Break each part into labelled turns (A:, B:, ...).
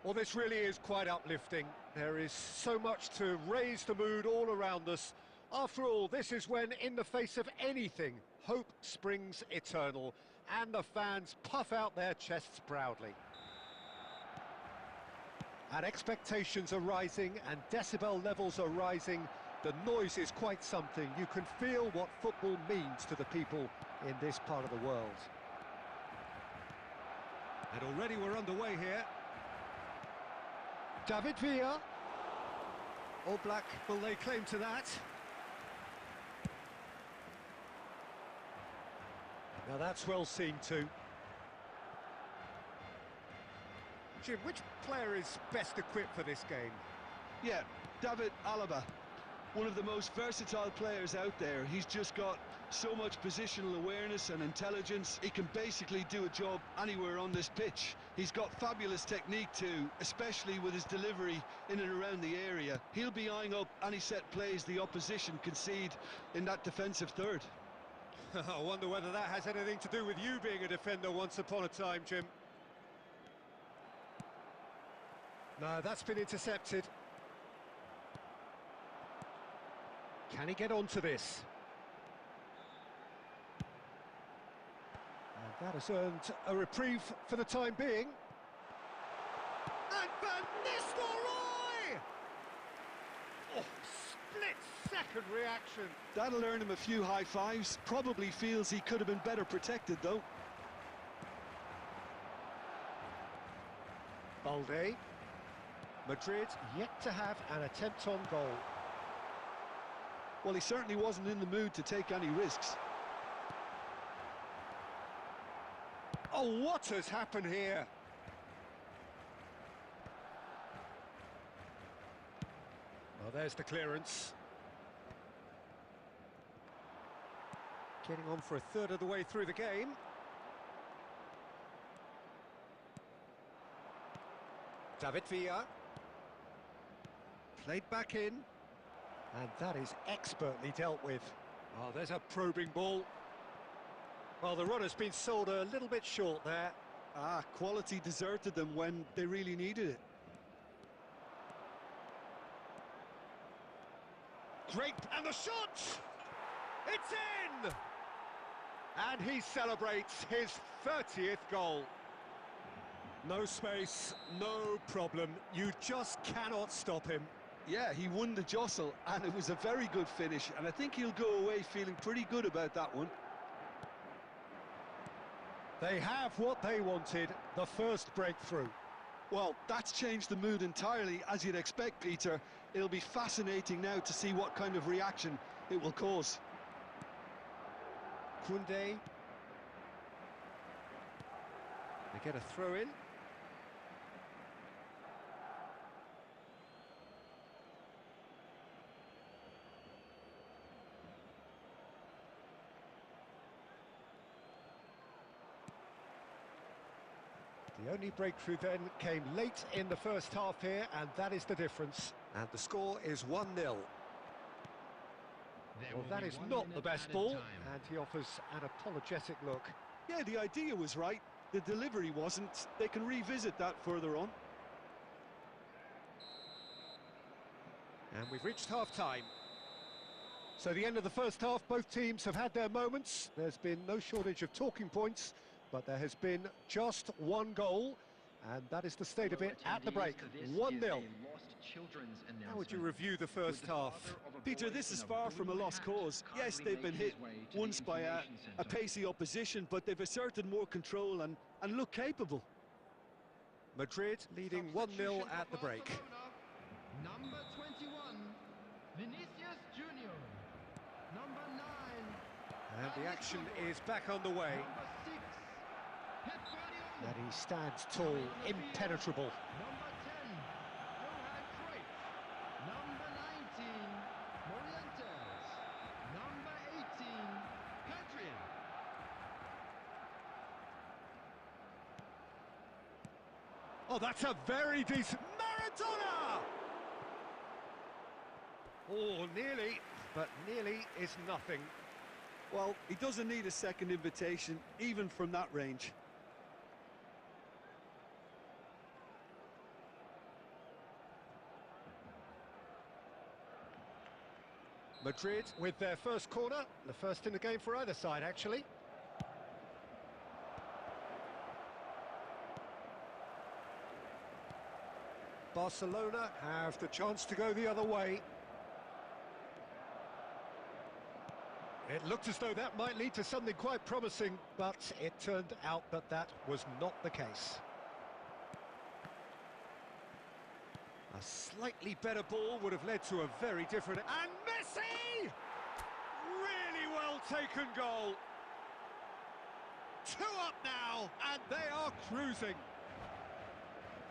A: Well, this really is quite uplifting. There is so much to raise the mood all around us. After all, this is when, in the face of anything, hope springs eternal, and the fans puff out their chests proudly. And expectations are rising, and decibel levels are rising. The noise is quite something. You can feel what football means to the people in this part of the world. And already we're underway here. David Villa. All Black will lay claim to that. Now that's well seen too. Jim, which player is best equipped for this game?
B: Yeah, David Alaba. One of the most versatile players out there. He's just got so much positional awareness and intelligence. He can basically do a job anywhere on this pitch. He's got fabulous technique too, especially with his delivery in and around the area. He'll be eyeing up any set plays the opposition concede in that defensive third.
A: I wonder whether that has anything to do with you being a defender once upon a time, Jim. No, that's been intercepted. Can he get onto this? And that has earned a reprieve for the time being. And Van Nistelrooy! Oh, split-second reaction.
B: That'll earn him a few high fives. Probably feels he could have been better protected, though.
A: Balde. Madrid yet to have an attempt on goal.
B: Well, he certainly wasn't in the mood to take any risks.
A: Oh, what has happened here? Well, there's the clearance. Getting on for a third of the way through the game. David Villa. Played back in. And that is expertly dealt with. Oh, there's a probing ball. Well, the runner's been sold a little bit short there.
B: Quality deserted them when they really needed it.
A: Great, and the shot! It's in! And he celebrates his 30th goal. No space, no problem. You just cannot stop him.
B: Yeah, he won the jostle, and it was a very good finish, and I think he'll go away feeling pretty good about that one.
A: They have what they wanted, the first breakthrough.
B: Well, that's changed the mood entirely, as you'd expect, Peter. It'll be fascinating now to see what kind of reaction it will cause.
A: Koundé. They get a throw in. The only breakthrough then came late in the first half here, and that is the difference. And the score is 1-0. Well, that is not the best ball, and he offers an apologetic look.
B: Yeah, the idea was right, the delivery wasn't. They can revisit that further on.
A: And we've reached half-time. So the end of the first half, both teams have had their moments. There's been no shortage of talking points, but there has been just one goal, and that is the state of it at the break. 1-0. How would you review the first half?
B: Peter, this is far from a lost cause. Yes, they've been hit once by a pacey opposition, but they've asserted more control and look capable.
A: Madrid leading 1-0 at the break.
C: Number 21, Vinicius Junior. Number 9.
A: And the action is back on the way.
C: Number 6, Pep Guardiola.
A: And he stands tall, impenetrable.
C: Number 10, Johan Cruyff. Number 19, Morientes. Number 18, Hadrian.
A: Oh, that's a very decent... Maradona! Oh, nearly, but nearly is nothing.
B: Well, he doesn't need a second invitation, even from that range.
A: Madrid with their first corner, the first in the game for either side, actually. Barcelona have the chance to go the other way. It looked as though that might lead to something quite promising, but it turned out that that was not the case. A slightly better ball would have led to a very different... And Messi! Really well taken goal. 2 up now, and they are cruising.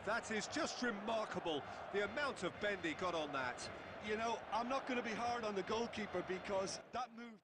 A: That is just remarkable, the amount of bend he got on that.
B: You know, I'm not going to be hard on the goalkeeper because that moved...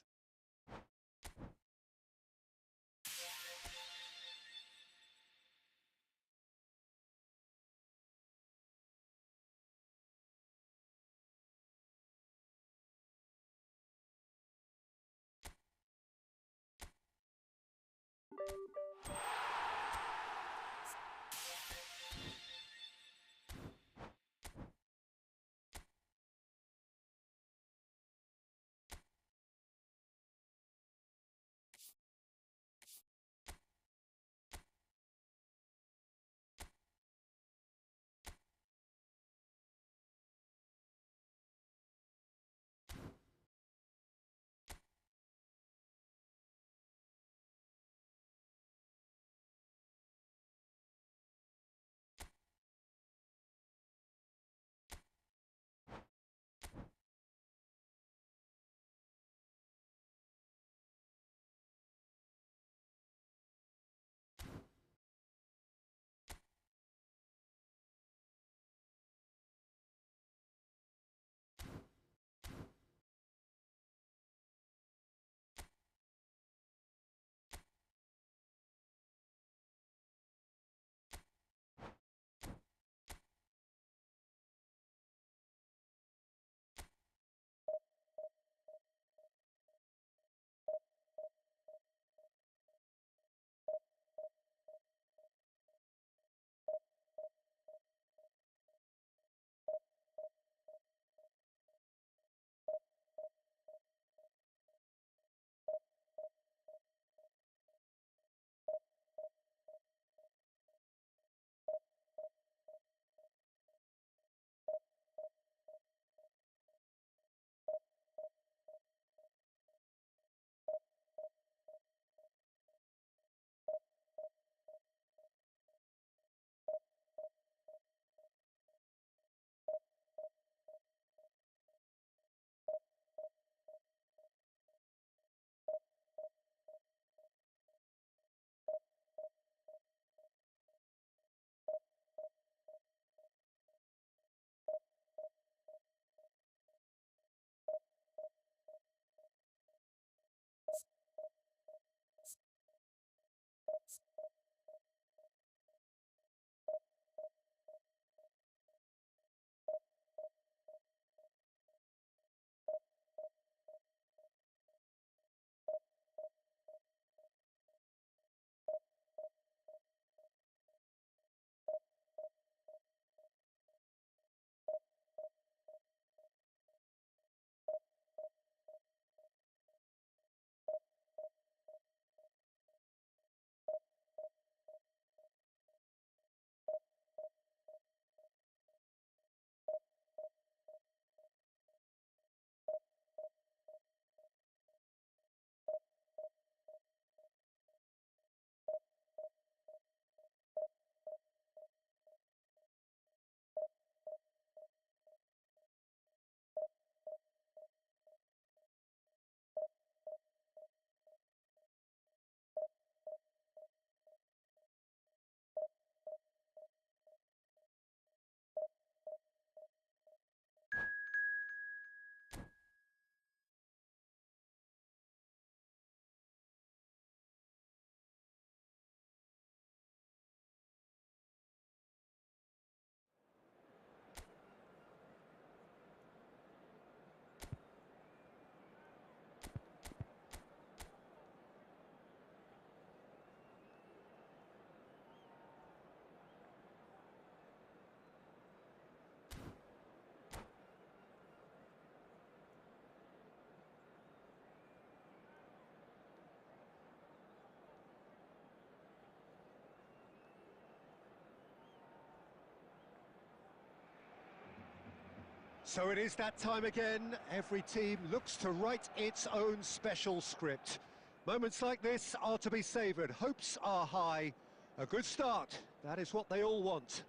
A: So it is that time again. Every team looks to write its own special script. Moments like this are to be savoured. Hopes are high. A good start. That is what they all want.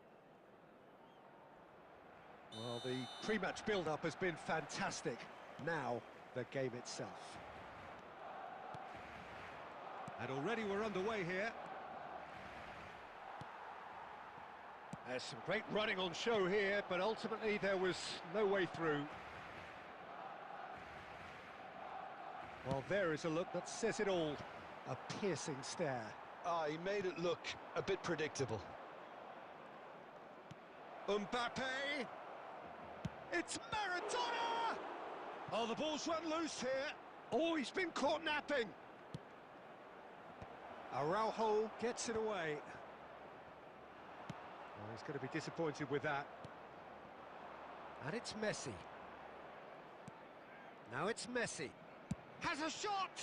A: Well, the pre-match build-up has been fantastic. Now, the game itself. And already we're underway here. There's some great running on show here, but ultimately there was no way through. Well, there is a look that says it all. A piercing stare.
B: Ah, he made it look a bit predictable.
A: Mbappe! It's Maradona! Oh, the ball's run loose here. Oh, he's been caught napping. Araujo gets it away. Oh, he's going to be disappointed with that. And it's Messi. Now it's Messi. Has a shot!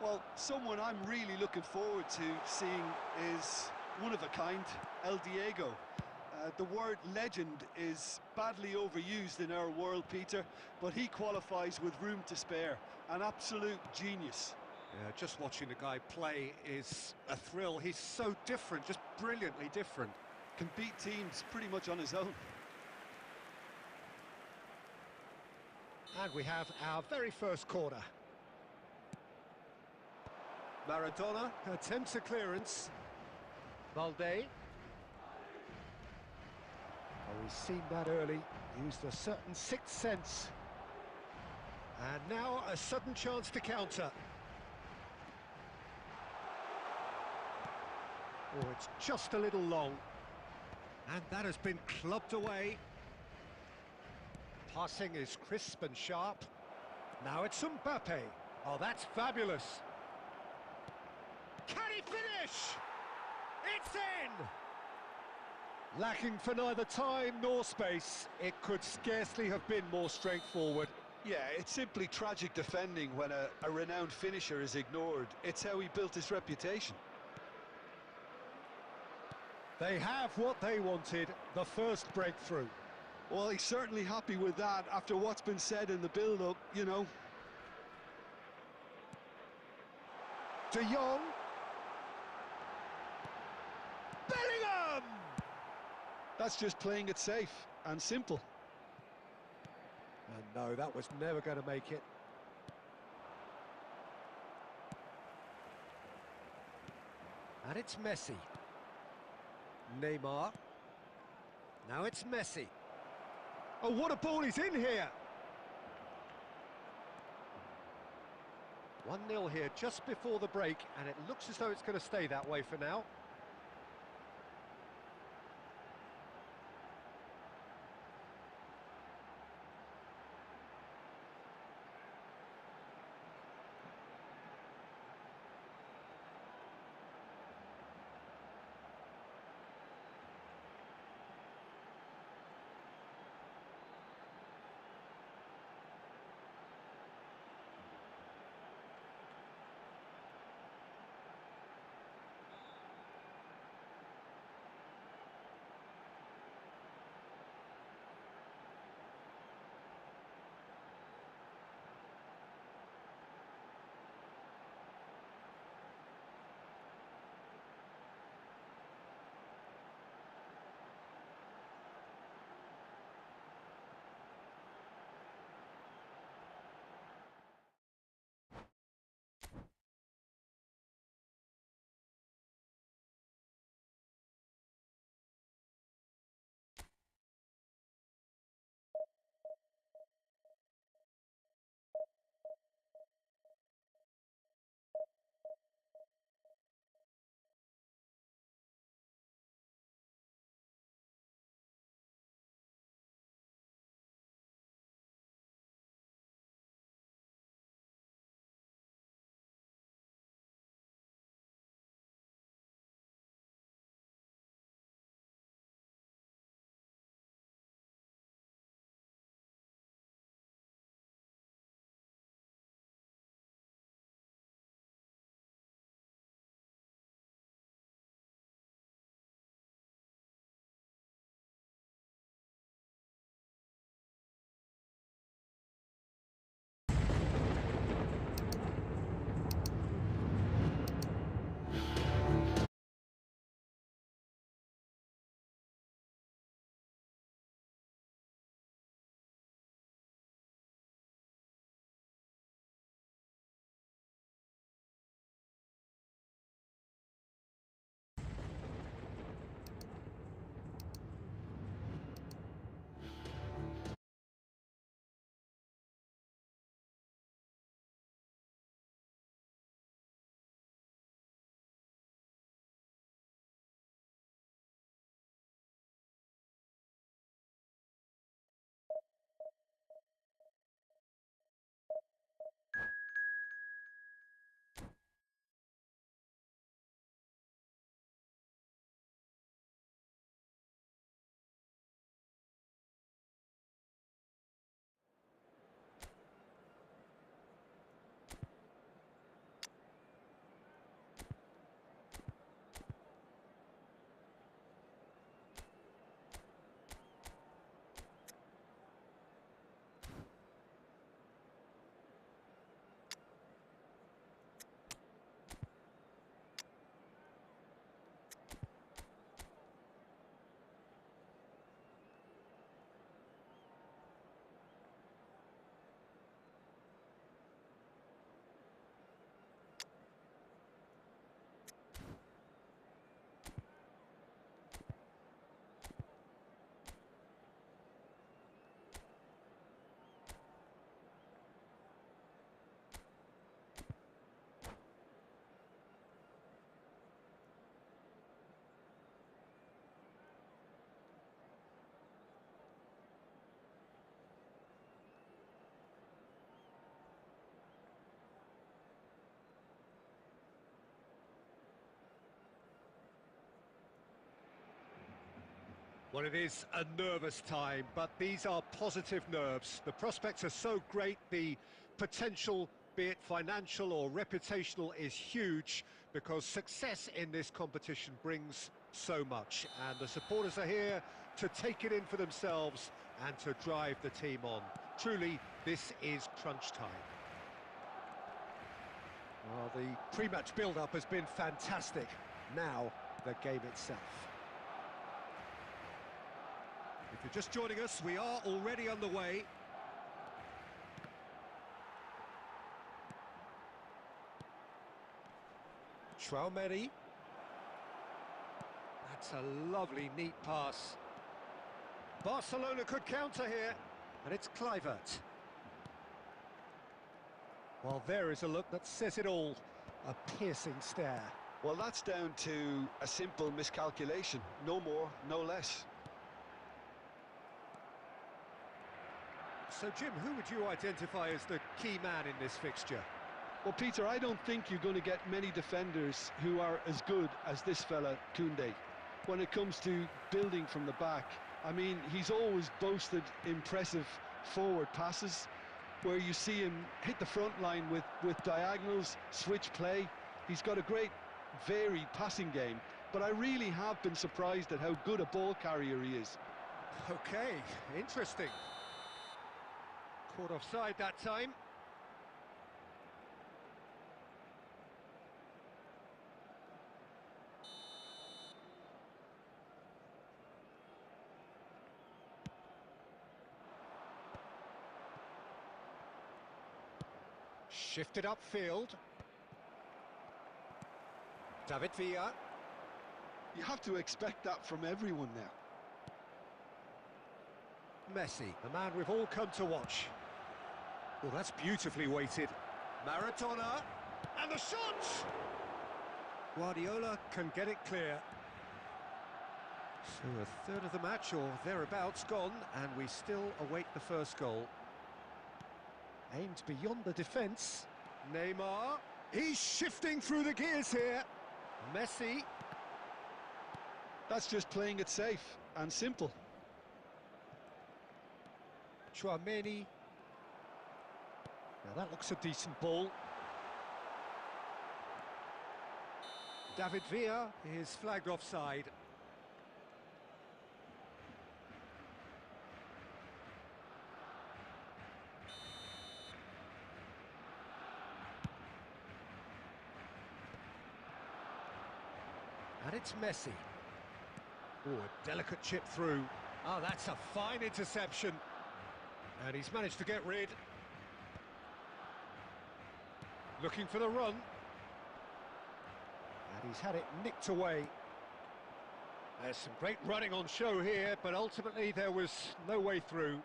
B: Well, someone I'm really looking forward to seeing is one of a kind, El Diego. The word legend is badly overused in our world, Peter, but he qualifies with room to spare. An absolute genius.
A: Yeah, just watching the guy play is a thrill. He's so different, just brilliantly different.
B: Can beat teams pretty much on his own.
A: And we have our very first corner. Maradona attempts a clearance. Valde. Oh, we've seen that early. Used a certain sixth sense. And now a sudden chance to counter. Oh, it's just a little long. And that has been clubbed away. Passing is crisp and sharp. Now it's Mbappe. Oh, that's fabulous. Can he finish? It's in! Lacking for neither time nor space, it could scarcely have been more straightforward.
B: Yeah, it's simply tragic defending when a renowned finisher is ignored. It's how he built his reputation.
A: They have what they wanted, the first breakthrough.
B: Well, he's certainly happy with that after what's been said in the build-up, you know.
A: De Jong. Bellingham!
B: That's just playing it safe and simple.
A: And no, that was never going to make it. And it's Messi. Neymar. Now it's Messi. Oh, what a ball he's in here! 1-0 here just before the break, and it looks as though it's going to stay that way for now. Well, it is a nervous time, but these are positive nerves. The prospects are so great, the potential, be it financial or reputational, is huge because success in this competition brings so much. And the supporters are here to take it in for themselves and to drive the team on. Truly, this is crunch time. Well, the pre-match build-up has been fantastic. Now, the game itself. If you're just joining us, we are already underway. Traumeri. That's a lovely, neat pass. Barcelona could counter here, and it's Kluivert. Well, there is a look that says it all. A piercing stare.
B: Well, that's down to a simple miscalculation. No more, no less.
A: So, Jim, who would you identify as the key man in this fixture?
B: Well, Peter, I don't think you're going to get many defenders who are as good as this fella, Koundé. When it comes to building from the back, I mean, he's always boasted impressive forward passes where you see him hit the front line with diagonals, switch play. He's got a great, varied passing game, but I really have been surprised at how good a ball carrier he is.
A: Okay, interesting. Caught offside that time. Shifted upfield. David Villa.
B: You have to expect that from everyone now.
A: Messi, the man we've all come to watch. Well, that's beautifully weighted. Maradona, and the shot! Guardiola can get it clear. So a third of the match, or thereabouts, gone, and we still await the first goal. Aimed beyond the defence. Neymar, he's shifting through the gears here. Messi.
B: That's just playing it safe and simple.
A: Traumeri. Now that looks a decent ball. David Villa is flagged offside. And it's Messi. Oh, a delicate chip through. Oh, that's a fine interception. And he's managed to get rid. Looking for the run. And he's had it nicked away. There's some great running on show here, but ultimately there was no way through.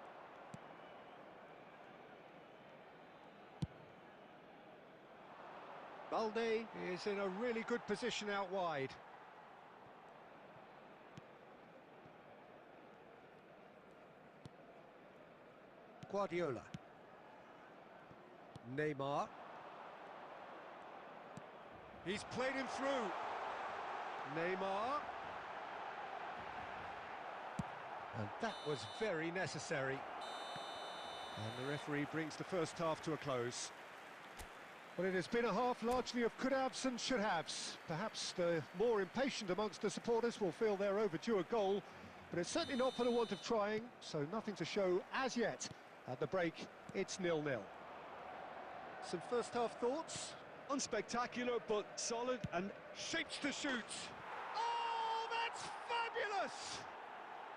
A: Balde is in a really good position out wide. Guardiola. Neymar. He's played him through. Neymar. And that was very necessary. And the referee brings the first half to a close. Well, it has been a half largely of could-haves and should-haves. Perhaps the more impatient amongst the supporters will feel they're overdue a goal, but it's certainly not for the want of trying, so nothing to show as yet. At the break, it's 0-0. Some first-half thoughts?
B: Unspectacular, but solid and
A: Shapes to shoot. Oh, that's fabulous!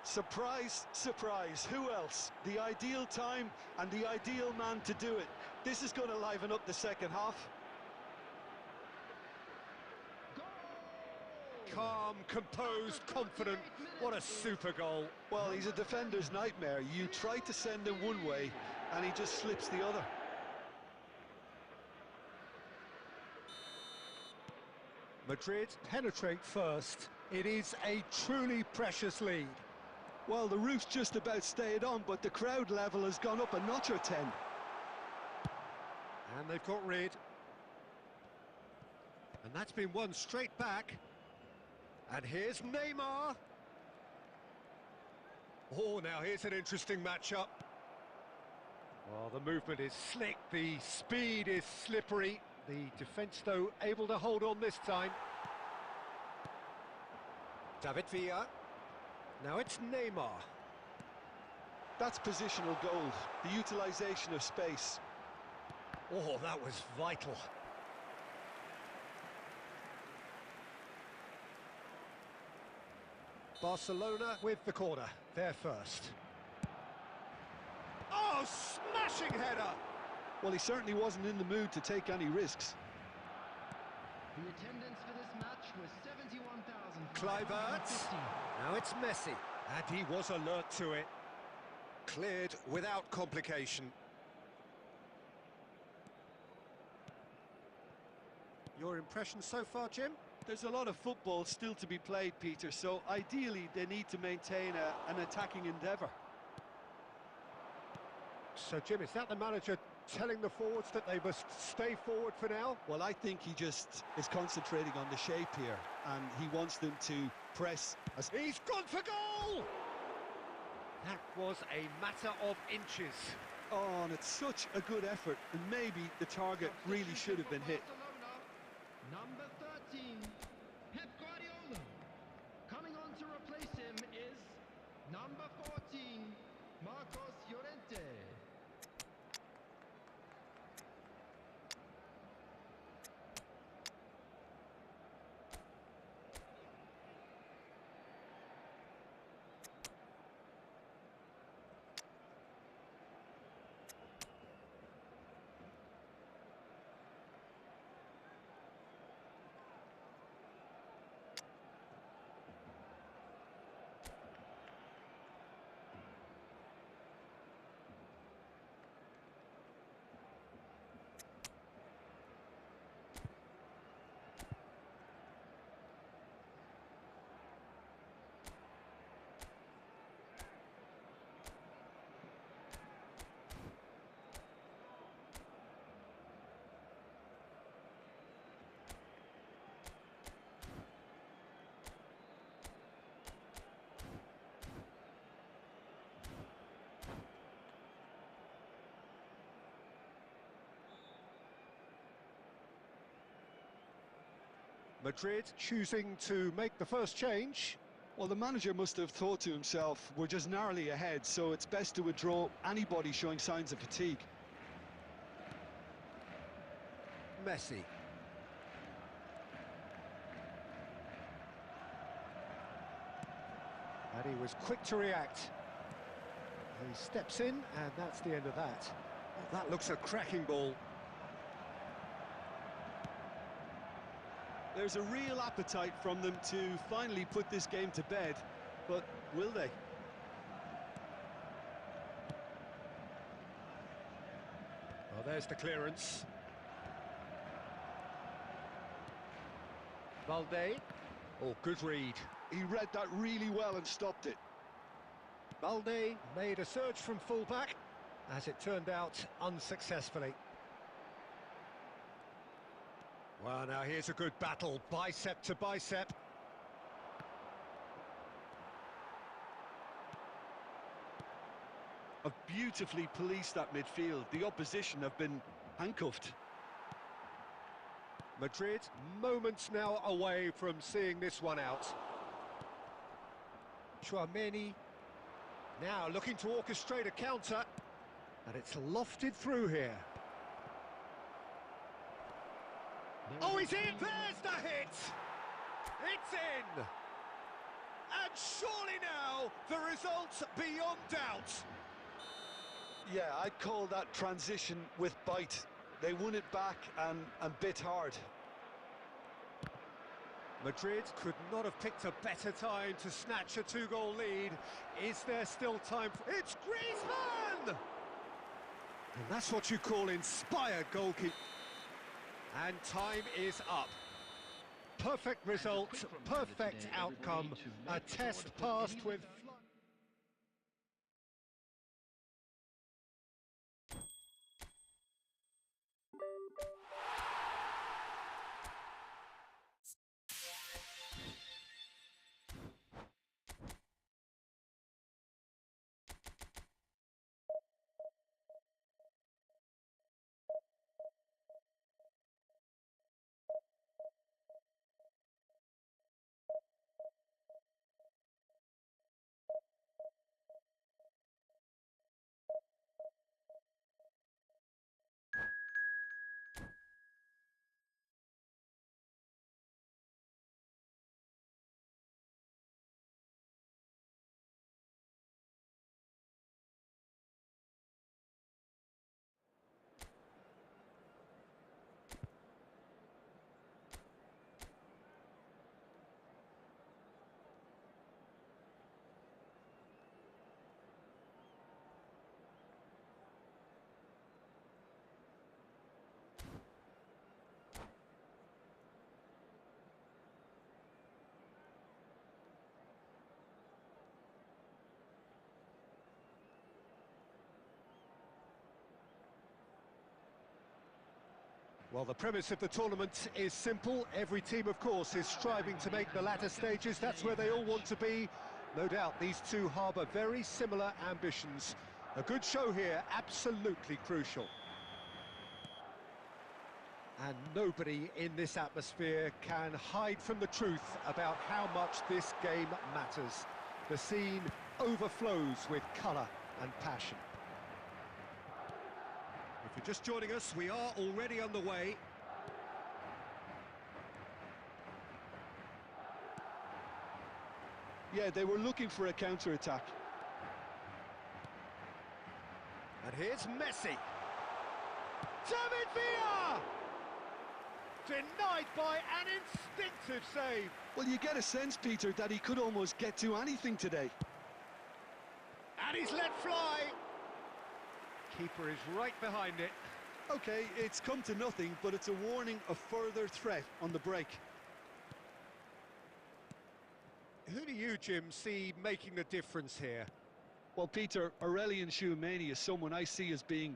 B: surprise, surprise. Who else? The ideal time and the ideal man to do it. This is going to liven up the second half.
A: Calm, composed, confident. What a super goal.
B: Well, he's a defender's nightmare. You try to send him one way and he just slips the other.
A: Madrid penetrate first. It is a truly precious lead.
B: Well, the roof's just about stayed on, but the crowd level has gone up a notch or 10.
A: And they've got rid. And that's been won straight back. And here's Neymar. Oh, now here's an interesting matchup. Well, the movement is slick, the speed is slippery. The defence, though, able to hold on this time. David Villa. Now it's Neymar.
B: That's positional gold, the utilisation of space.
A: Oh, that was vital. Barcelona with the corner, they're first. Oh, smashing header!
B: Well, he certainly wasn't in the mood to take any risks.
C: The attendance for this match was 71,000.
A: Kluivert. Now it's Messi. And he was alert to it. Cleared without complication. Your impression so far, Jim?
B: There's a lot of football still to be played, Peter, so ideally they need to maintain an attacking endeavour.
A: So, Jim, is that the manager telling the forwards that they must stay forward for now?
B: Well, I think he just is concentrating on the shape here, and he wants them to press.
A: He's gone for goal! That was a matter of inches.
B: Oh, and it's such a good effort, and maybe the target really should have been hit.
C: Number 13, Pep Guardiola. Coming on to replace him is number 14, Marcos Llorente.
A: Madrid choosing to make the first change.
B: Well, the manager must have thought to himself, we're just narrowly ahead, so it's best to withdraw anybody showing signs of fatigue.
A: Messi. And he was quick to react. He steps in, and that's the end of that. Well, that looks a cracking ball.
B: There's a real appetite from them to finally put this game to bed, but will they?
A: Well, there's the clearance. Balde. Oh, good read.
B: He read that really well and stopped it.
A: Balde made a surge from fullback, as it turned out unsuccessfully. Well, now here's a good battle, bicep to bicep.
B: Have beautifully policed that midfield. The opposition have been handcuffed.
A: Madrid, moments now away from seeing this one out. Tchouaméni now looking to orchestrate a counter, and it's lofted through here. Oh, he's in! There's the hit! It's in! And surely now, the result's beyond doubt.
B: Yeah, I'd call that transition with bite. They won it back and bit hard.
A: Madrid could not have picked a better time to snatch a two-goal lead. Is there still time for... It's Griezmann! And that's what you call inspired goalkeeping. And time is up. Perfect result, perfect outcome. A test passed with... Well, the premise of the tournament is simple. Every team, of course, is striving to make the latter stages. That's where they all want to be. No doubt these two harbour very similar ambitions. A good show here, absolutely crucial. And nobody in this atmosphere can hide from the truth about how much this game matters. The scene overflows with colour and passion. If you're just joining us, we are already underway.
B: Yeah, they were looking for a counter-attack.
A: And here's Messi. David Villa! Denied by an instinctive save.
B: Well, you get a sense, Peter, that he could almost get to anything today.
A: And he's let fly. Keeper is right behind it.
B: Okay, it's come to nothing, but it's a warning of further threat on the break.
A: Who do you, Jim, see making the difference here?
B: Well, Peter, Aurelien Tchouameni is someone I see as being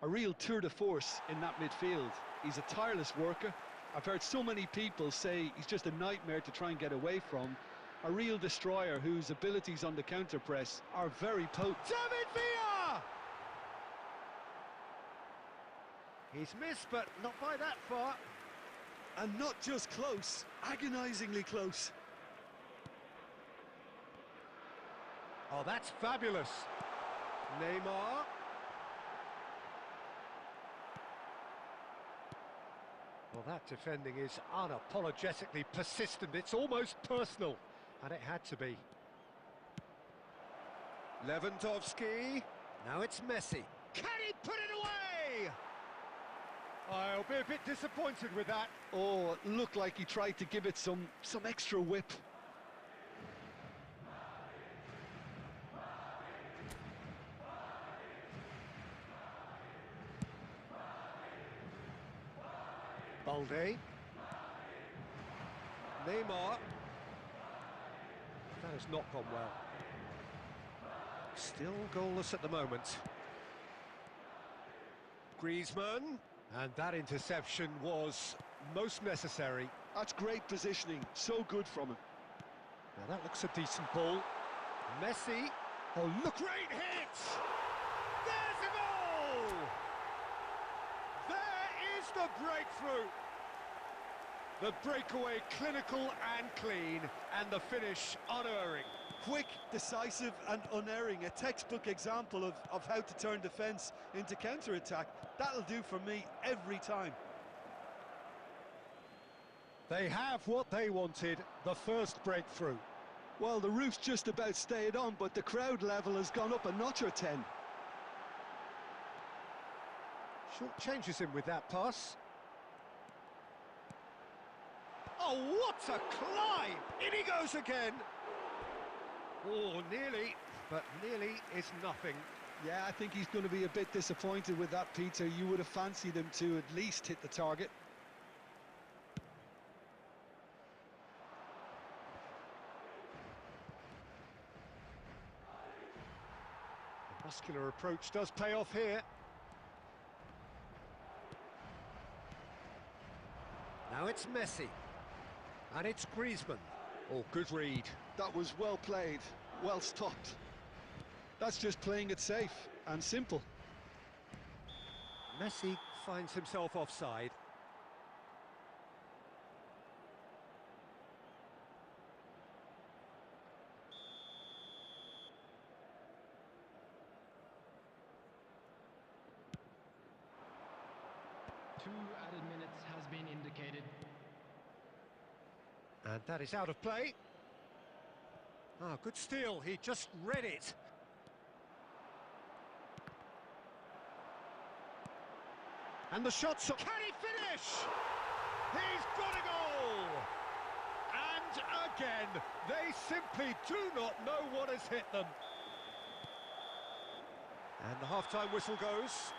B: a real tour de force in that midfield. He's a tireless worker. I've heard so many people say he's just a nightmare to try and get away from. A real destroyer whose abilities on the counter-press are very potent.
A: David Villa! He's missed, but not by that far.
B: And not just close, agonisingly close.
A: Oh, that's fabulous. Neymar. Well, that defending is unapologetically persistent. It's almost personal, and it had to be. Lewandowski. Now it's Messi. Can he put it away? I'll be a bit disappointed with that.
B: Oh, it looked like he tried to give it some extra whip.
A: Balde. Neymar. That has not gone well. Still goalless at the moment. Griezmann. And that interception was most necessary.
B: That's great positioning, so good from him.
A: Now that looks a decent ball. Messi. Oh, look, great hit! There's a goal! There is the breakthrough. The breakaway clinical and clean, and the finish unerring.
B: Quick, decisive and unerring, a textbook example of how to turn defence into counter-attack. That'll do for me every time.
A: They have what they wanted, the first breakthrough.
B: Well, the roof's just about stayed on, but the crowd level has gone up a notch or 10.
A: Short changes him with that pass. Oh, what a climb! In he goes again! Oh, nearly, but nearly is nothing.
B: Yeah, I think he's going to be a bit disappointed with that, Peter. You would have fancied him to at least hit the target.
A: The muscular approach does pay off here. Now it's Messi. And it's Griezmann. Oh, good read.
B: That was well played, well stopped. That's just playing it safe and simple.
A: Messi finds himself offside.
C: Two added minutes has been indicated.
A: And that is out of play. Ah, good steal. He just read it. And the shot's... Can he finish? He's got a goal! And again, they simply do not know what has hit them. And the half-time whistle goes.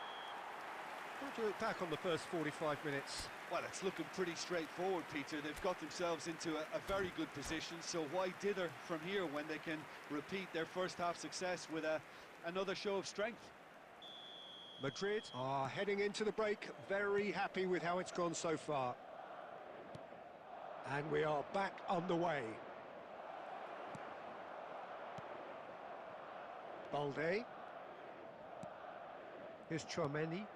A: How do you look back on the first 45 minutes?
B: Well, it's looking pretty straightforward, Peter. They've got themselves into a very good position, so why dither from here when they can repeat their first half success with another show of strength?
A: Madrid are heading into the break, very happy with how it's gone so far. And we are back underway. Balde. Here's Chouameni.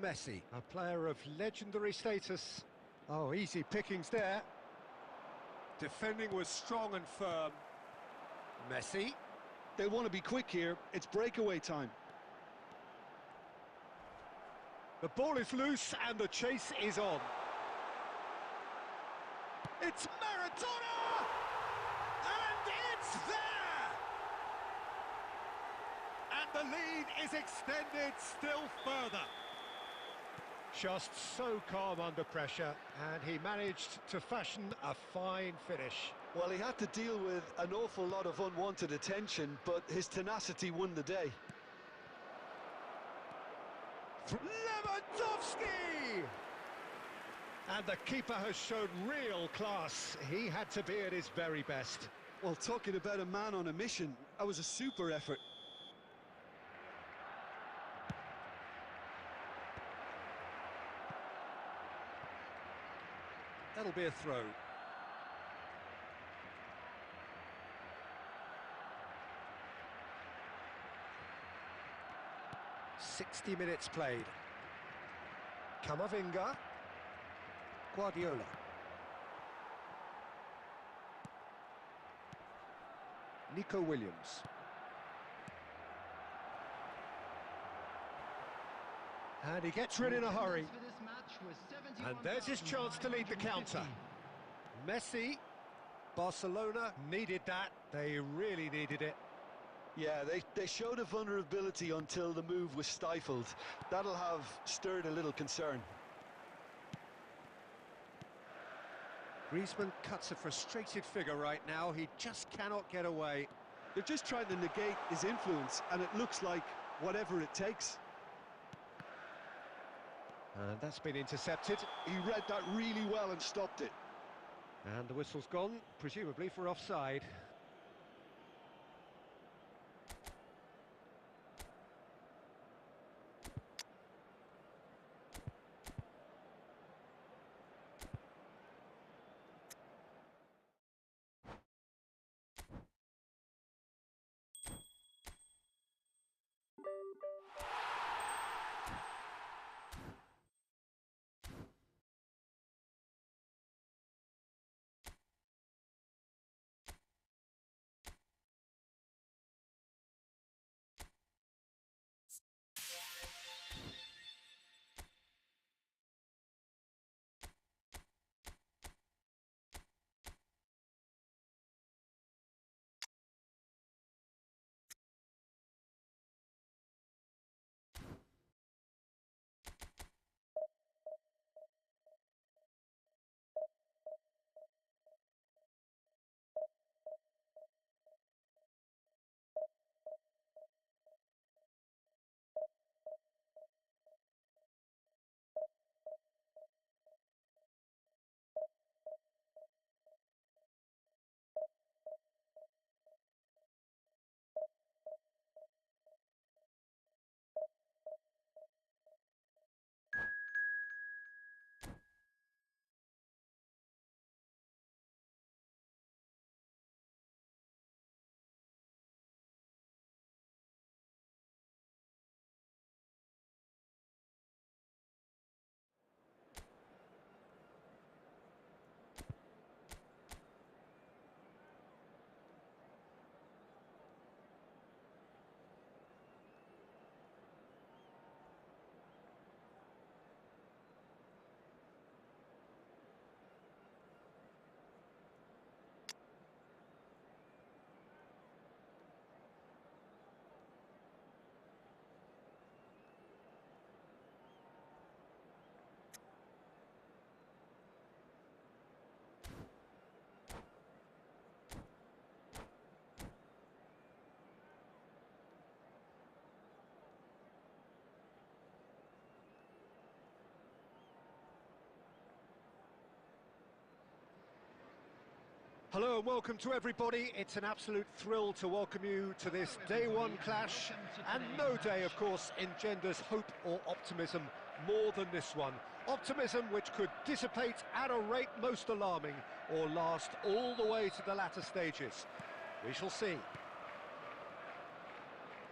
A: Messi, a player of legendary status. Oh, easy pickings there. Defending was strong and firm. Messi.
B: They want to be quick here. It's breakaway time.
A: The ball is loose and the chase is on. It's Maradona! And it's there! And the lead is extended still further. Just so calm under pressure, and he managed to fashion a fine finish.
B: Well, he had to deal with an awful lot of unwanted attention, but his tenacity won the day.
A: Lewandowski! And the keeper has shown real class. He had to be at his very best.
B: Well, talking about a man on a mission, that was a super effort.
A: That'll be a throw. "60 minutes played. Camavinga. Guardiola. Nico Williams. And he gets rid in a hurry. And there's his chance to lead the counter. Messi. Barcelona needed that. They really needed it.
B: Yeah, they showed a vulnerability until the move was stifled. That'll have stirred a little concern.
A: Griezmann cuts a frustrated figure right now. He just cannot get away.
B: They're just trying to negate his influence, and it looks like whatever it takes.
A: And that's been intercepted.
B: He read that really well and stopped it.
A: And the whistle's gone, presumably for offside. Hello and welcome to everybody. It's an absolute thrill to welcome you to this day one clash. And no day, of course, engenders hope or optimism more than this one. Optimism which could dissipate at a rate most alarming or last all the way to the latter stages. We shall see.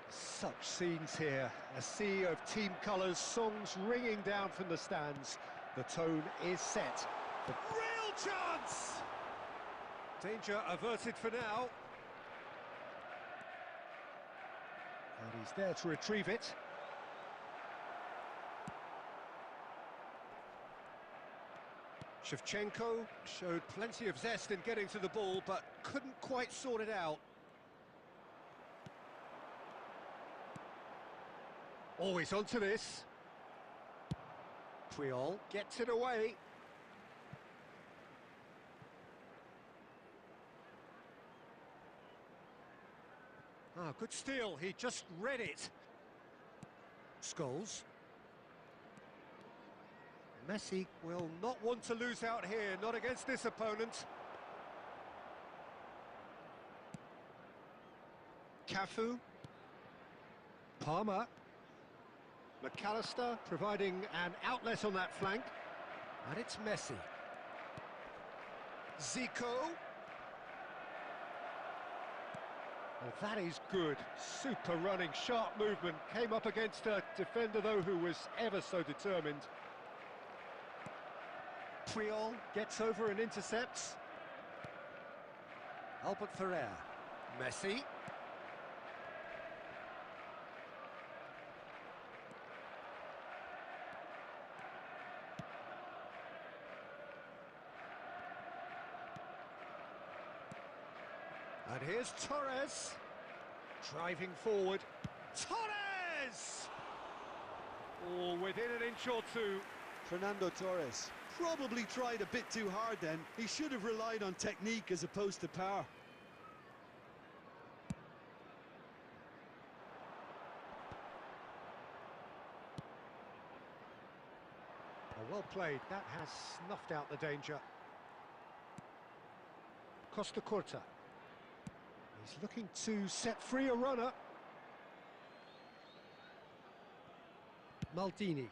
A: Such scenes here. A sea of team colours, songs ringing down from the stands. The tone is set. The real chance! Danger averted for now. And he's there to retrieve it. Shevchenko showed plenty of zest in getting to the ball, but couldn't quite sort it out. Always onto this. Puyol gets it away. Ah, good steal, he just read it. Scholes. Messi will not want to lose out here, not against this opponent. Cafu. Palmer. McAllister providing an outlet on that flank. And it's Messi. Zico. Well, that is good. Super running, sharp movement. Came up against a defender, though, who was ever so determined. Puyol gets over and intercepts. Albert Ferrer. Messi. And here's Torres, driving forward. Torres! Oh, within an inch or two.
B: Fernando Torres probably tried a bit too hard then. He should have relied on technique as opposed to power.
A: Oh, well played. That has snuffed out the danger. Costa Curta. He's looking to set free a runner. Maldini.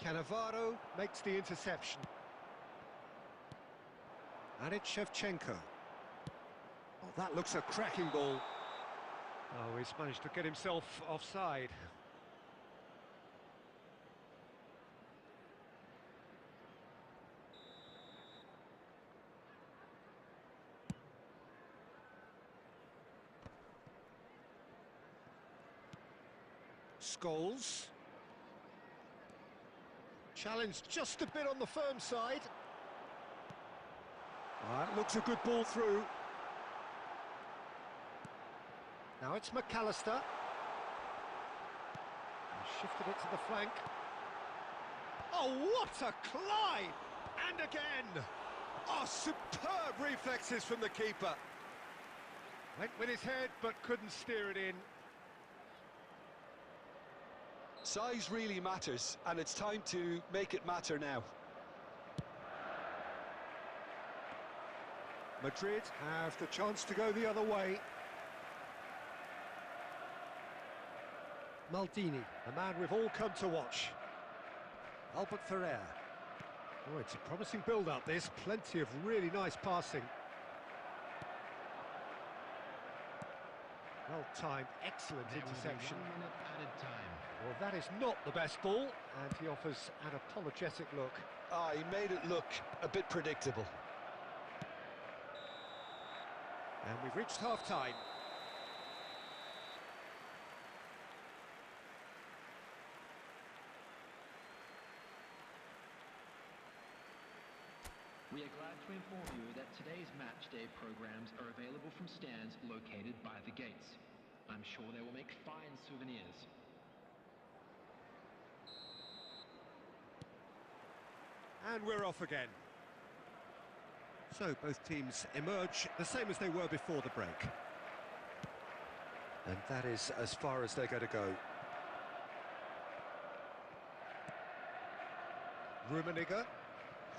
A: Cannavaro makes the interception. And it's Shevchenko. Oh, that looks a cracking ball. Oh, he's managed to get himself offside. Scholes. Challenge just a bit on the firm side. That looks a good ball through. Now it's McAllister. He shifted it to the flank. Oh, what a climb! And again! Oh, superb reflexes from the keeper. Went with his head, but couldn't steer it in.
B: Size really matters, and it's time to make it matter now.
A: Madrid have the chance to go the other way. Maldini, the man we've all come to watch. Albert Ferrer. Oh, it's a promising build-up, this. Plenty of really nice passing. Well-timed, excellent interception.
C: 1 minute added time.
A: Well, that is not the best ball, and he offers an apologetic look.
B: Ah, he made it look a bit predictable.
A: And we've reached half-time.
C: We are glad to inform you that today's match day programs are available from stands located by the gates. I'm sure they will make fine souvenirs.
A: And we're off again. So both teams emerge the same as they were before the break. And that is as far as they're going to go. Rummenigge.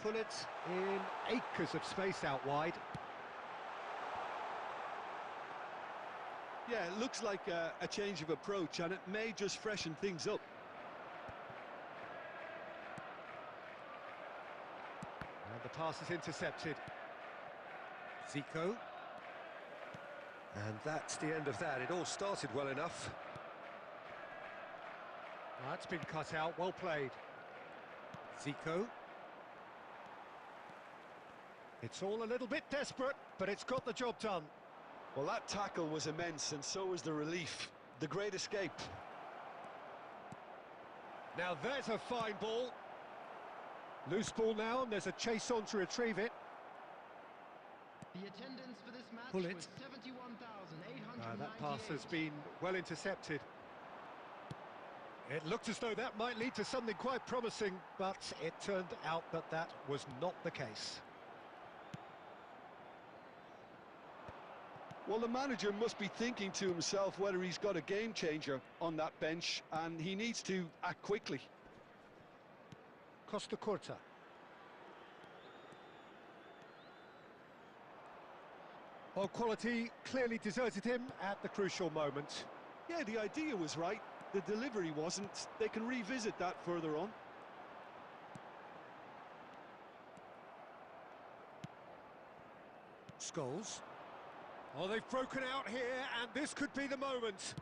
A: Pullet in acres of space out wide.
B: Yeah, it looks like a change of approach, and it may just freshen things up.
A: And the pass is intercepted. Zico. And that's the end of that. It all started well enough. That's been cut out, well played. Zico. It's all a little bit desperate, but it's got the job done.
B: Well, that tackle was immense, and so was the relief. The great escape.
A: Now there's a fine ball. Loose ball now, and there's a chase on to retrieve it.
C: The attendance for this match
A: Pull it.
C: was 71,898.
A: That pass has been well intercepted. It looked as though that might lead to something quite promising, but it turned out that that was not the case.
B: Well, the manager must be thinking to himself whether he's got a game changer on that bench, and he needs to act quickly.
A: Costa Curta. Well, quality clearly deserted him at the crucial moment.
B: Yeah, the idea was right. The delivery wasn't. They can revisit that further on.
A: Scholes. Oh, they've broken out here, and this could be the moment.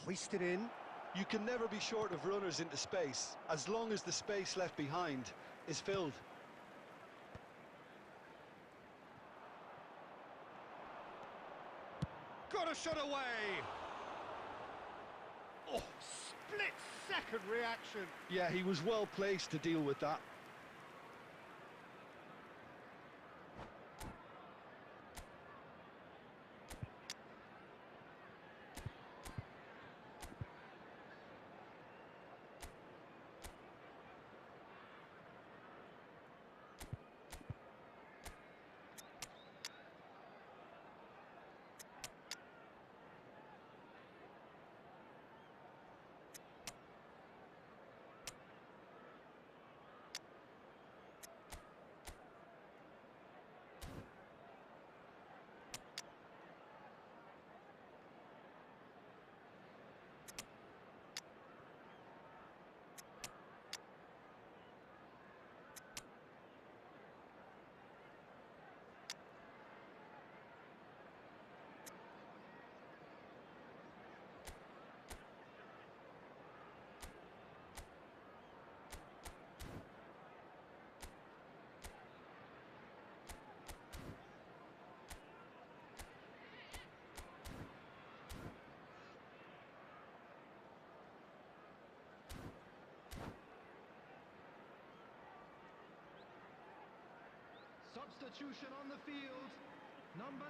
A: Hoisted in.
B: You can never be short of runners into space, as long as the space left behind is filled.
A: Got a shot away. Oh, split-second reaction.
B: Yeah, he was well placed to deal with that.
C: Substitution on the field, number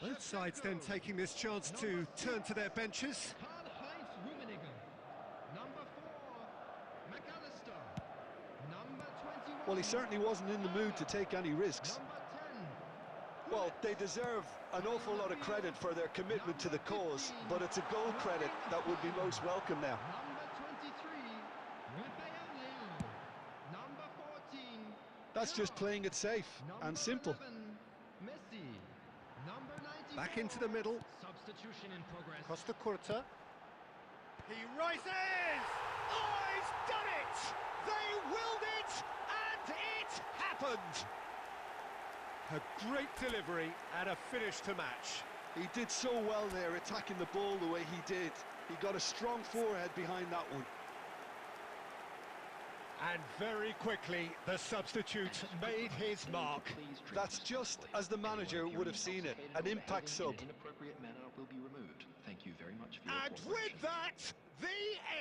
C: 9.
A: Both sides then taking this chance to turn to their benches.
C: Karl-Heinz Rummenigge. Number 4, McAllister. Number 21.
B: Well, he certainly wasn't in the mood to take any risks.
C: Number 10.
B: Well, they deserve an awful lot of credit for their commitment to the cause, but it's a goal credit that would be most welcome now.
C: Number 23, Raphael Leao. Number 14.
B: That's just playing it safe and simple.
C: 11, Messi. Number 94.
A: Back into the middle.
C: Substitution in progress.
A: Costa Curta. He rises! Oh, he's done it! They willed it, and it happened! A great delivery and a finish to match.
B: He did so well there, attacking the ball the way he did. He got a strong forehead behind that one.
A: And very quickly, the substitute made his mark.
B: That's just as the manager would have seen it, an impact sub.
C: Inappropriate manner will be removed. Thank you very much for your
A: And with that, the end.